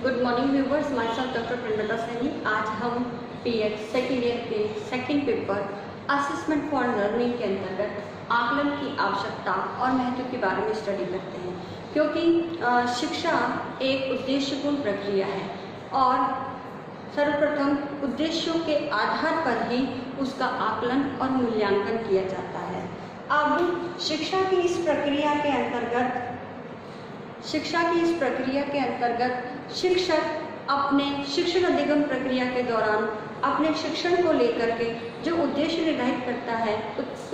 Good morning viewers, my self doctor Premlata Saini. आज हम pH second year के second paper assessment for learning के अंतर्गत आकलन की आवश्यकता और महत्व के बारे में स्टडी करते हैं, क्योंकि शिक्षा एक उद्देश्यपूर्ण प्रक्रिया है और सर्वप्रथम उद्देश्यों के आधार पर ही उसका आकलन और मूल्यांकन किया जाता है। अब शिक्षा की इस प्रक्रिया के अंतर्गत शिक्षक अपने शिक्षण अधिगम प्रक्रिया के दौरान अपने शिक्षण को लेकर के जो उद्देश्य निर्धारित करता है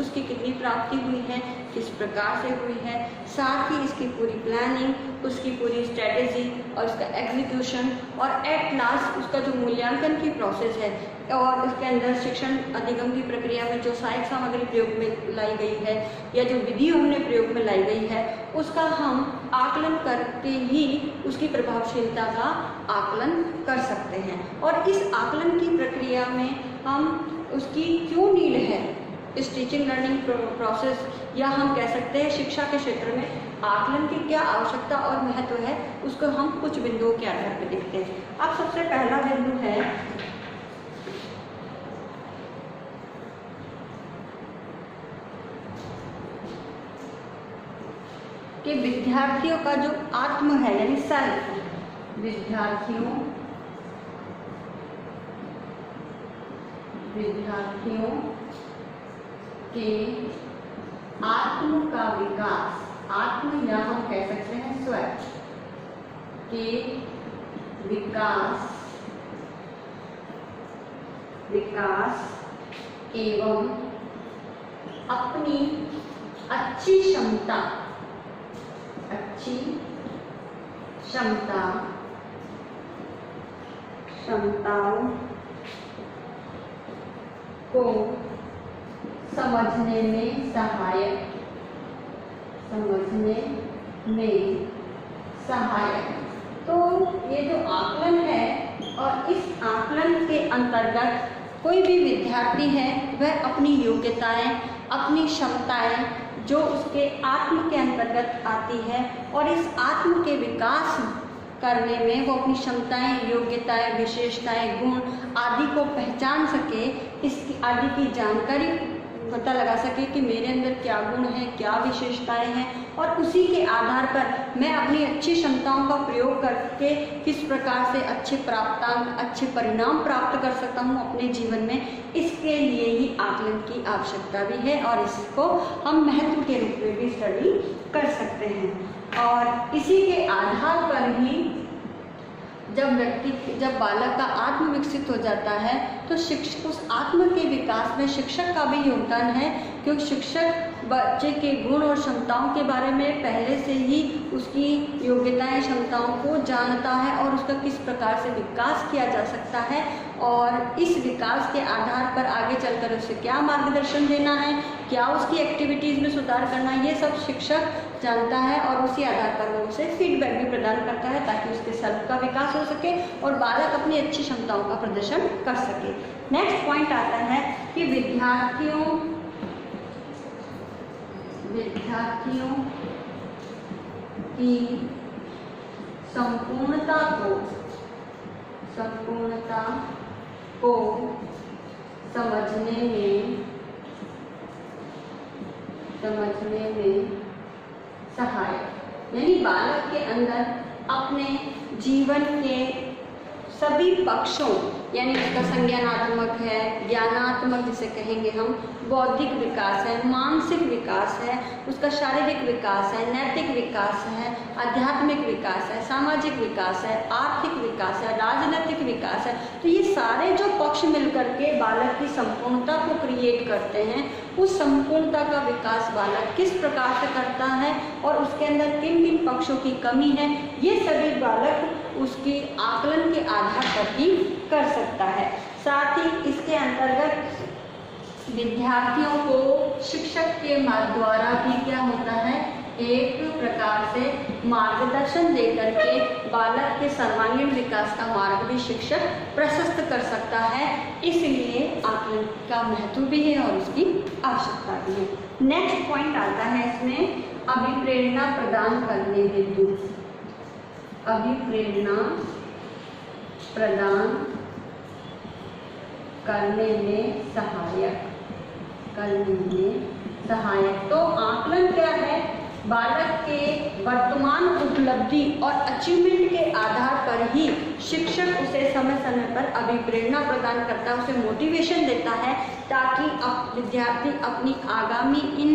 उसकी कितनी प्राप्ति हुई है, किस प्रकार से हुई है, साथ ही इसकी पूरी प्लानिंग, उसकी पूरी स्ट्रेटेजी और उसका एग्जीक्यूशन और एट लास्ट उसका जो मूल्यांकन की प्रोसेस है और उसके अंदर शिक्षण अधिगम की प्रक्रिया में जो सहायक सामग्री प्रयोग में लाई गई है या जो विधि हमने प्रयोग में लाई गई है उसका हम आकलन करके ही उसकी प्रभावशीलता का आकलन कर सकते हैं। और इस आकलन की प्रक्रिया में हम उसकी क्यों नीड है, इस टीचिंग लर्निंग प्रोसेस या हम कह सकते हैं शिक्षा के क्षेत्र में आकलन की क्या आवश्यकता और महत्व है, उसको हम कुछ बिंदुओं के आधार पर देखते हैं। अब सबसे पहला बिंदु है कि विद्यार्थियों का जो आत्म है यानी सेल्फ, विद्यार्थियों के आत्म का विकास, आत्म या हम कह सकते हैं स्वयं के विकास एवं अपनी अच्छी क्षमताओं को समझने में सहायक। तो ये जो आकलन है और इस आकलन के अंतर्गत कोई भी विद्यार्थी है वह अपनी योग्यताएं, अपनी क्षमताएं जो उसके आत्म के अंतर्गत आती है और इस आत्म के विकास करने में वो अपनी क्षमताएं, योग्यताएं, विशेषताएं, गुण आदि को पहचान सके, इसकी आदि की जानकारी पता लगा सके कि मेरे अंदर क्या गुण है, क्या विशेषताएं हैं और उसी के आधार पर मैं अपनी अच्छी क्षमताओं का प्रयोग करके किस प्रकार से अच्छे प्राप्तांक, अच्छे परिणाम प्राप्त कर सकता हूँ अपने जीवन में। इसके लिए ही आकलन की आवश्यकता भी है और इसको हम महत्व के रूप में भी स्टडी कर सकते हैं। और इसी के आधार पर ही जब बालक का आत्म विकसित हो जाता है तो शिक्षक उस आत्म के विकास में शिक्षक का भी योगदान है, क्योंकि शिक्षक बच्चे के गुण और क्षमताओं के बारे में पहले से ही उसकी योग्यताएं, क्षमताओं को जानता है और उसका किस प्रकार से विकास किया जा सकता है और इस विकास के आधार पर आगे चलकर उसे क्या मार्गदर्शन देना है, क्या उसकी एक्टिविटीज़ में सुधार करना है, ये सब शिक्षक जानता है और उसी आधार पर वो उसे फीडबैक भी प्रदान करता है ताकि उसके सेल्फ का विकास हो सके और बालक अपनी अच्छी क्षमताओं का प्रदर्शन कर सके। नेक्स्ट पॉइंट आता है कि विद्यार्थियों की संपूर्णता को समझने में सहायक, यानी बालक के अंदर अपने जीवन के सभी पक्षों यानी उसका संज्ञानात्मक है, ज्ञानात्मक जिसे कहेंगे हम, बौद्धिक विकास है, मानसिक विकास है, उसका शारीरिक विकास है, नैतिक विकास है, आध्यात्मिक विकास है, सामाजिक विकास है, आर्थिक विकास है, राजनीतिक विकास है। तो ये सारे जो पक्ष मिलकर के बालक की संपूर्णता को क्रिएट करते हैं, उस संपूर्णता का विकास बालक किस प्रकार से करता है और उसके अंदर किन किन पक्षों की कमी है, ये सभी बालक उसकी आकलन के आधार पर ही कर सकता है। साथ ही इसके अंतर्गत विद्यार्थियों को शिक्षक के मार्ग द्वारा भी क्या होता है, एक प्रकार से मार्गदर्शन देकर के बालक के सर्वांगीण विकास का मार्ग भी शिक्षक प्रशस्त कर सकता है। इसलिए आकलन का महत्व भी है और उसकी आवश्यकता भी है। नेक्स्ट पॉइंट आता है इसमें अभिप्रेरणा प्रदान करने हेतु, अभिप्रेरणा प्रदान करने में सहायक। तो आकलन क्या है? बालक के वर्तमान उपलब्धि और अचीवमेंट के आधार पर ही शिक्षक उसे समय समय पर अभिप्रेरणा प्रदान करता है, उसे मोटिवेशन देता है, ताकि विद्यार्थी अपनी आगामी इन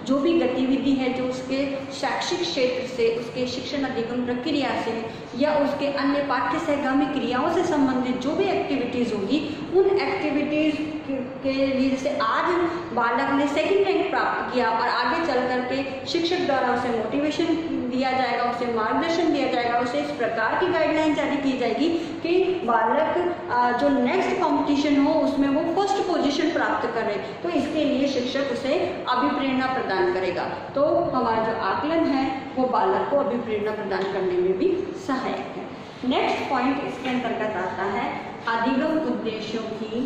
जो भी गतिविधि है, जो उसके शैक्षिक क्षेत्र से, उसके शिक्षण अधिगम प्रक्रिया से या उसके अन्य पाठ्य सहगामी क्रियाओं से संबंधित जो भी एक्टिविटीज़ होगी, उन एक्टिविटीज़ के लिए, जैसे आज बालक ने सेकंड रैंक प्राप्त किया और आगे चल करके शिक्षक द्वारा उसे मोटिवेशन दिया जाएगा, उसे मार्गदर्शन दिया जाएगा, उसे इस प्रकार की गाइडलाइन जारी की जाएगी कि बालक जो नेक्स्ट कंपटीशन हो उसमें वो फर्स्ट पोजीशन प्राप्त करे। तो इसके लिए शिक्षक उसे अभिप्रेरणा प्रदान करेगा। तो हमारा जो आकलन है वो बालक को अभिप्रेरणा प्रदान करने में भी सहायक है। नेक्स्ट पॉइंट इसके अंतर्गत आता है अधिगम उद्देश्यों की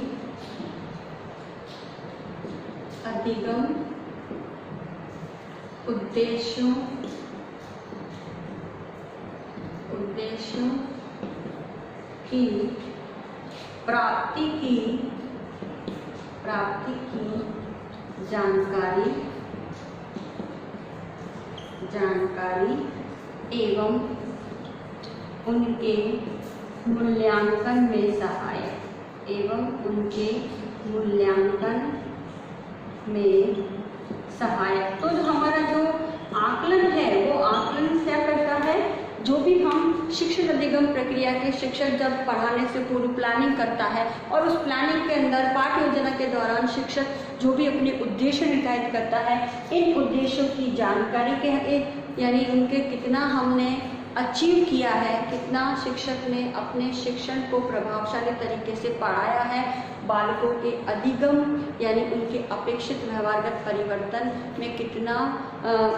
प्राप्ति की जानकारी एवं उनके मूल्यांकन में सहायक। तो जो हमारा जो आकलन है वो आकलन क्या करता है? जो भी हम शिक्षण अधिगम प्रक्रिया के शिक्षक जब पढ़ाने से पूर्व प्लानिंग करता है और उस प्लानिंग के अंदर पाठ्य योजना के दौरान शिक्षक जो भी अपने उद्देश्य निर्धारित करता है, इन उद्देश्यों की जानकारी के यानी उनके कितना हमने अचीव किया है, कितना शिक्षक ने अपने शिक्षण को प्रभावशाली तरीके से पढ़ाया है, बालकों के अधिगम यानी उनके अपेक्षित व्यवहारगत परिवर्तन में कितना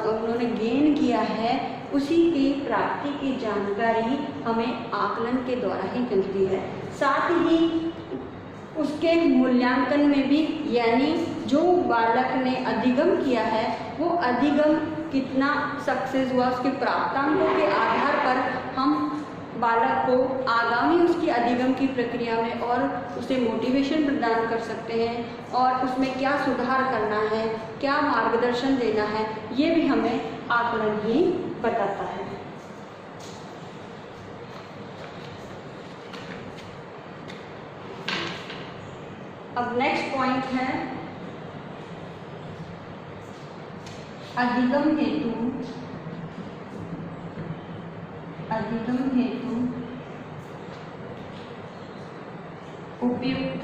उन्होंने गेन किया है, उसी की प्राप्ति की जानकारी हमें आकलन के द्वारा ही मिलती है। साथ ही उसके मूल्यांकन में भी, यानी जो बालक ने अधिगम किया है वो अधिगम कितना सक्सेस हुआ, उसके प्राप्तांकों के आधार पर हम बालक को आगामी उसकी अधिगम की प्रक्रिया में और उसे मोटिवेशन प्रदान कर सकते हैं और उसमें क्या सुधार करना है, क्या मार्गदर्शन देना है, ये भी हमें आकलन ही बताता है। अब नेक्स्ट पॉइंट है अधिगम हेतु उपयुक्त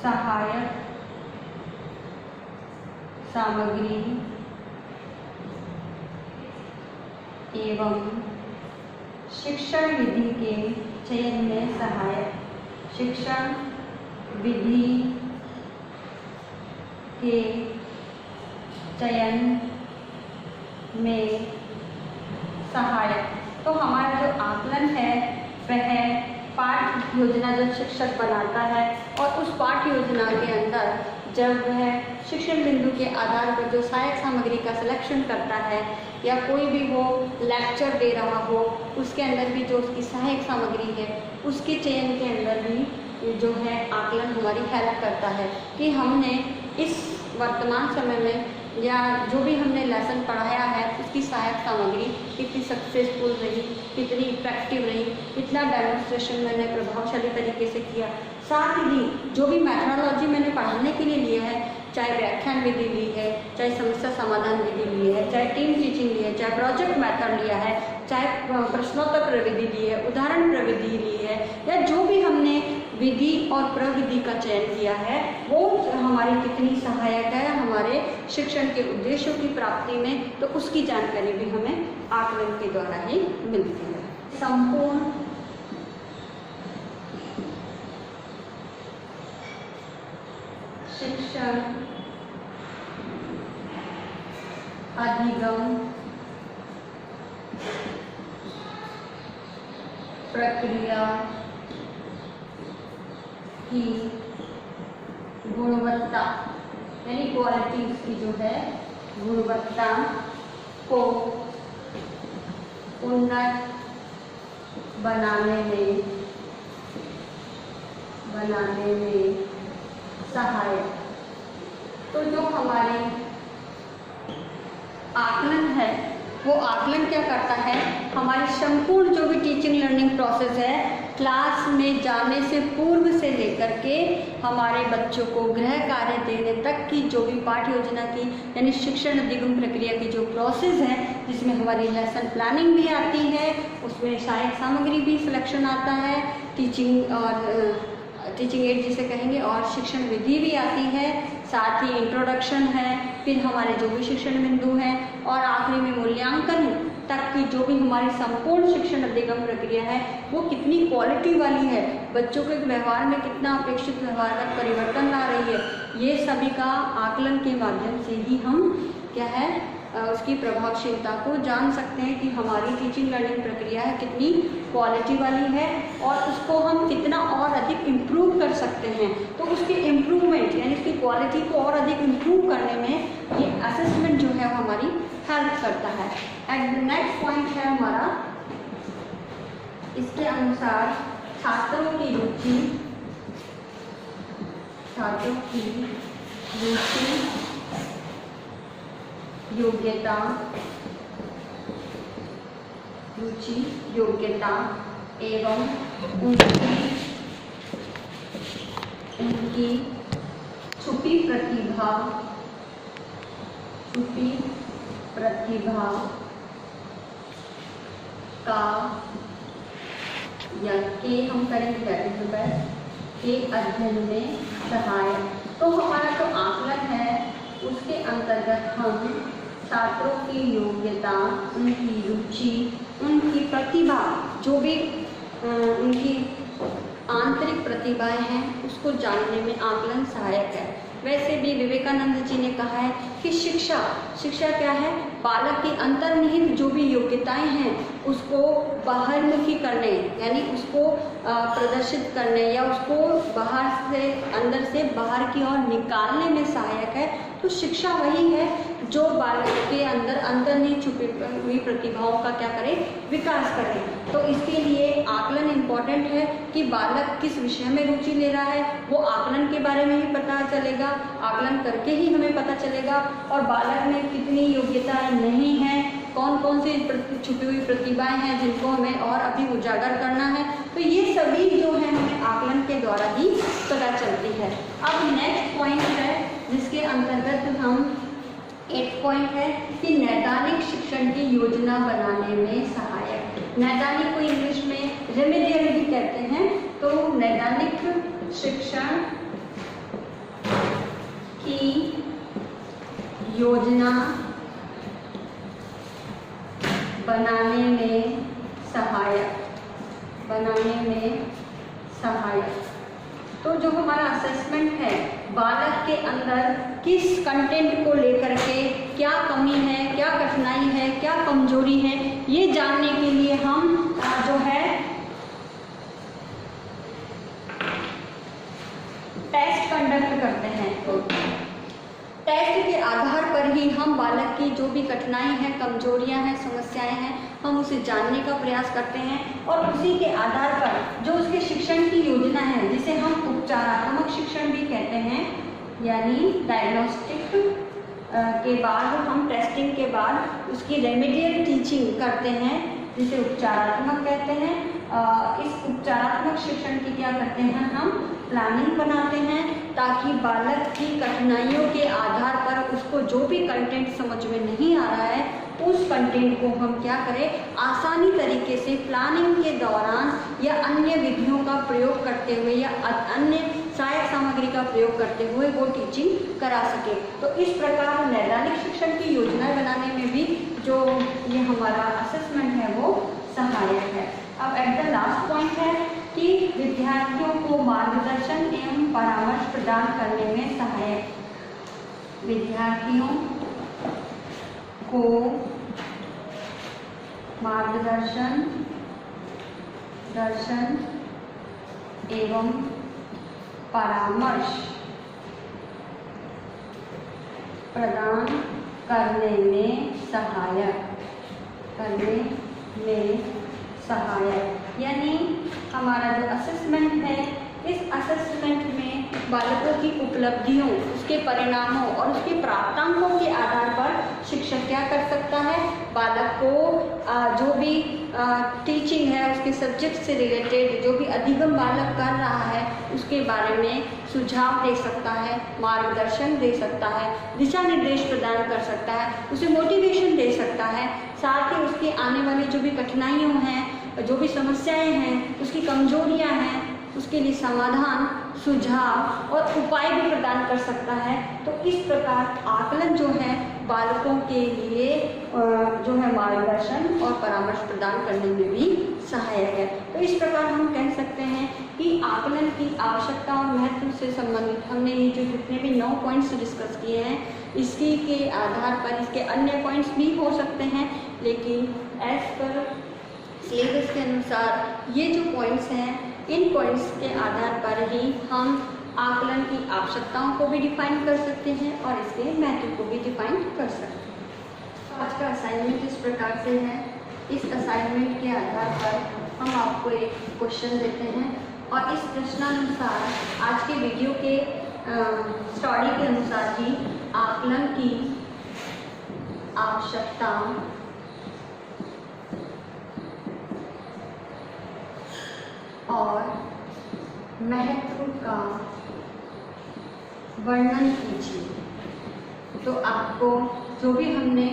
सहायक सामग्री एवं शिक्षण विधि के चयन में सहायक। शिक्षण विधि के चयन में सहायक। तो हमारा जो आकलन है वह पाठ्य योजना जब शिक्षक बनाता है और उस पाठ्य योजना के अंदर जब वह शिक्षण बिंदु के आधार पर जो सहायक सामग्री का सिलेक्शन करता है या कोई भी वो लेक्चर दे रहा हो, उसके अंदर भी जो उसकी सहायक सामग्री है उसके चयन के अंदर भी जो है आकलन हमारी हेल्प करता है कि हमने इस वर्तमान समय में या जो भी हमने लेसन पढ़ाया है उसकी सहायक सामग्री कितनी सक्सेसफुल रही, कितनी इफेक्टिव रही, कितना डेमोन्स्ट्रेशन मैंने प्रभावशाली तरीके से किया। साथ ही जो भी मैथोडोलॉजी मैंने पढ़ाने के लिए लिया है, चाहे व्याख्यान विधि ली है, चाहे समस्या समाधान विधि ली है, चाहे टीम टीचिंग ली है, चाहे प्रोजेक्ट मेथड लिया है, चाहे प्रश्नोत्तर प्रविधि ली है, उदाहरण प्रविधि ली है, या जो भी हमने विधि और प्रविधि का चयन किया है वो हमारी कितनी सहायक है हमारे शिक्षण के उद्देश्यों की प्राप्ति में, तो उसकी जानकारी भी हमें आकलन के द्वारा ही मिलती है। संपूर्ण शिक्षण अधिगम प्रक्रिया की गुणवत्ता यानी क्वालिटी की जो है गुणवत्ता को उन्नत बनाने में सहायक। तो जो हमारे आकलन है वो आकलन क्या करता है, हमारी संपूर्ण जो भी टीचिंग लर्निंग प्रोसेस है, क्लास में जाने से पूर्व से लेकर के हमारे बच्चों को गृह कार्य देने तक की जो भी पाठ्य योजना की यानी शिक्षण अधिगम प्रक्रिया की जो प्रोसेस है, जिसमें हमारी लेसन प्लानिंग भी आती है, उसमें सहायक सामग्री भी सिलेक्शन आता है, टीचिंग एड जिसे कहेंगे, और शिक्षण विधि भी आती है, साथ ही इंट्रोडक्शन है, फिर हमारे जो भी शिक्षण बिंदु हैं, और आखिरी में मूल्यांकन तक की जो भी हमारी संपूर्ण शिक्षण अधिगम प्रक्रिया है वो कितनी क्वालिटी वाली है, बच्चों के व्यवहार में कितना अपेक्षित व्यवहारगत परिवर्तन ला रही है, ये सभी का आकलन के माध्यम से ही हम क्या है उसकी प्रभावशीलता को जान सकते हैं कि हमारी टीचिंग लर्निंग प्रक्रिया है कितनी क्वालिटी वाली है और उसको हम कितना और अधिक इम्प्रूव कर सकते हैं। तो उसके इम्प्रूवमेंट यानी उसकी क्वालिटी को और अधिक इम्प्रूव करने में ये असेसमेंट जो है हमारी हेल्प करता है। एंड नेक्स्ट पॉइंट है हमारा, इसके अनुसार छात्रों की रुचि योग्यता एवं उनकी छुपी प्रतिभा का या के हम करेंगे के अध्ययन में सहायक। तो हमारा जो आकलन है उसके अंतर्गत हम छात्रों की योग्यता, उनकी रुचि, उनकी प्रतिभा, जो भी उनकी आंतरिक प्रतिभाएं हैं उसको जानने में आकलन सहायक है। वैसे भी विवेकानंद जी ने कहा है कि शिक्षा क्या है, बालक की अंतर्निहित जो भी योग्यताएं हैं उसको बाहरमुखी करने यानी उसको प्रदर्शित करने या उसको बाहर से अंदर से बाहर की ओर निकालने में सहायक है। तो शिक्षा वही है जो बालक के अंदर अंतर्निहित छुपी हुई प्रतिभाओं का क्या करे, विकास करे। तो इसके लिए आकलन इम्पॉर्टेंट है कि बालक किस विषय में रुचि ले रहा है वो आकलन के बारे में ही पता चलेगा, आकलन करके ही हमें पता चलेगा। और बालक में कितनी योग्यताएं नहीं हैं, कौन कौन सी छुपी हुई प्रतिभाएं हैं जिनको हमें और अभी उजागर करना है, तो ये सभी जो है हमें आकलन के द्वारा ही पता चलती है। अब नेक्स्ट पॉइंट है जिसके अंतर्गत हम 8 पॉइंट है कि नैदानिक शिक्षण की योजना बनाने में सहायक। नैदानिक को इंग्लिश में रेमेडियल भी कहते हैं। तो नैदानिक शिक्षण की योजना बनाने में सहायक। तो जो हमारा असेसमेंट है बालक के अंदर किस कंटेंट को लेकर के क्या कमी है, क्या कठिनाई है, क्या कमजोरी है, ये जानने के लिए हम जो है टेस्ट कंडक्ट करते हैं। तो टेस्ट के आधार पर ही हम बालक की जो भी कठिनाई है, कमजोरियां हैं, समस्याएं हैं, हम उसे जानने का प्रयास करते हैं और उसी के आधार पर जो उसके शिक्षण की योजना है जिसे हम उपचारात्मक शिक्षण भी कहते हैं, यानी डायग्नोस्टिक के बाद हम टेस्टिंग के बाद उसकी रेमेडियल टीचिंग करते हैं जिसे उपचारात्मक कहते हैं। इस उपचारात्मक शिक्षण की क्या करते हैं, हम प्लानिंग बनाते हैं ताकि बालक की कठिनाइयों के आधार पर उसको जो भी कंटेंट समझ में नहीं आ रहा है उस कंटेंट को हम क्या करें, आसानी तरीके से प्लानिंग के दौरान या अन्य विधियों का प्रयोग करते हुए या अन्य सहायक सामग्री का प्रयोग करते हुए वो टीचिंग करा सके। तो इस प्रकार नैदानिक शिक्षण की योजना बनाने में भी जो ये हमारा असेसमेंट है वो सहायक है। अब एट द लास्ट पॉइंट है कि विद्यार्थियों को मार्गदर्शन एवं परामर्श प्रदान करने में सहायक। विद्यार्थियों को मार्गदर्शन एवं परामर्श प्रदान करने में सहायक। यानी हमारा जो असेसमेंट है, इस असेसमेंट में बालकों की उपलब्धियों, उसके परिणामों और उसके प्राप्तांकों के आधार पर शिक्षक क्या कर सकता है, बालक को जो भी टीचिंग है उसके सब्जेक्ट से रिलेटेड जो भी अधिगम बालक कर रहा है उसके बारे में सुझाव दे सकता है, मार्गदर्शन दे सकता है, दिशा निर्देश प्रदान कर सकता है, उसे मोटिवेशन दे सकता है, साथ ही उसकी आने वाली जो भी कठिनाइयों हैं, जो भी समस्याएं हैं, उसकी कमजोरियां हैं, उसके लिए समाधान, सुझाव और उपाय भी प्रदान कर सकता है। तो इस प्रकार आकलन जो है बालकों के लिए जो है मार्गदर्शन और परामर्श प्रदान करने में भी सहायक है। तो इस प्रकार हम कह सकते हैं कि आकलन की आवश्यकता और महत्व से संबंधित हमने ये जो जितने भी 9 पॉइंट्स डिस्कस किए हैं, इसी के आधार पर इसके अन्य पॉइंट्स भी हो सकते हैं, लेकिन एज पर सिलेबस के अनुसार ये जो पॉइंट्स हैं, इन पॉइंट्स के आधार पर ही हम आकलन की आवश्यकताओं को भी डिफाइन कर सकते हैं और इसके महत्व को भी डिफाइन कर सकते हैं। तो आज का असाइनमेंट इस प्रकार से है। इस असाइनमेंट के आधार पर हम आपको एक क्वेश्चन देते हैं और इस प्रश्नानुसार आज के वीडियो के स्टडी के अनुसार ही आकलन की आवश्यकता और महत्व का वर्णन कीजिए। तो आपको जो भी हमने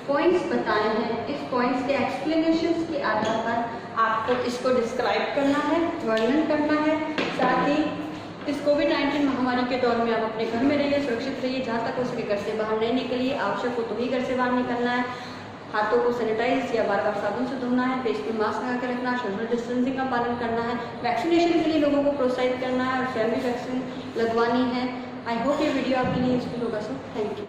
पॉइंट्स बताए हैं, इस पॉइंट्स के एक्सप्लेनेशंस के आधार पर आपको इसको डिस्क्राइब करना है, वर्णन करना है। साथ ही इस कोविड-19 महामारी के दौर में आप अपने घर में रहिए, सुरक्षित रहिए, जहाँ तक हो सके घर से बाहर नहीं निकलिए, आवश्यक हो तो ही घर से बाहर निकलना है, हाथों को सैनिटाइज या बार बार साबुन से धोना है, फेस पे मास्क लगा के रखना, सोशल डिस्टेंसिंग का पालन करना है, वैक्सीनेशन के लिए लोगों को प्रोत्साहित करना है और स्वयं भी वैक्सीन लगवानी है। आई होप ये वीडियो आपके लिए यूजफुल होगा। So thank you.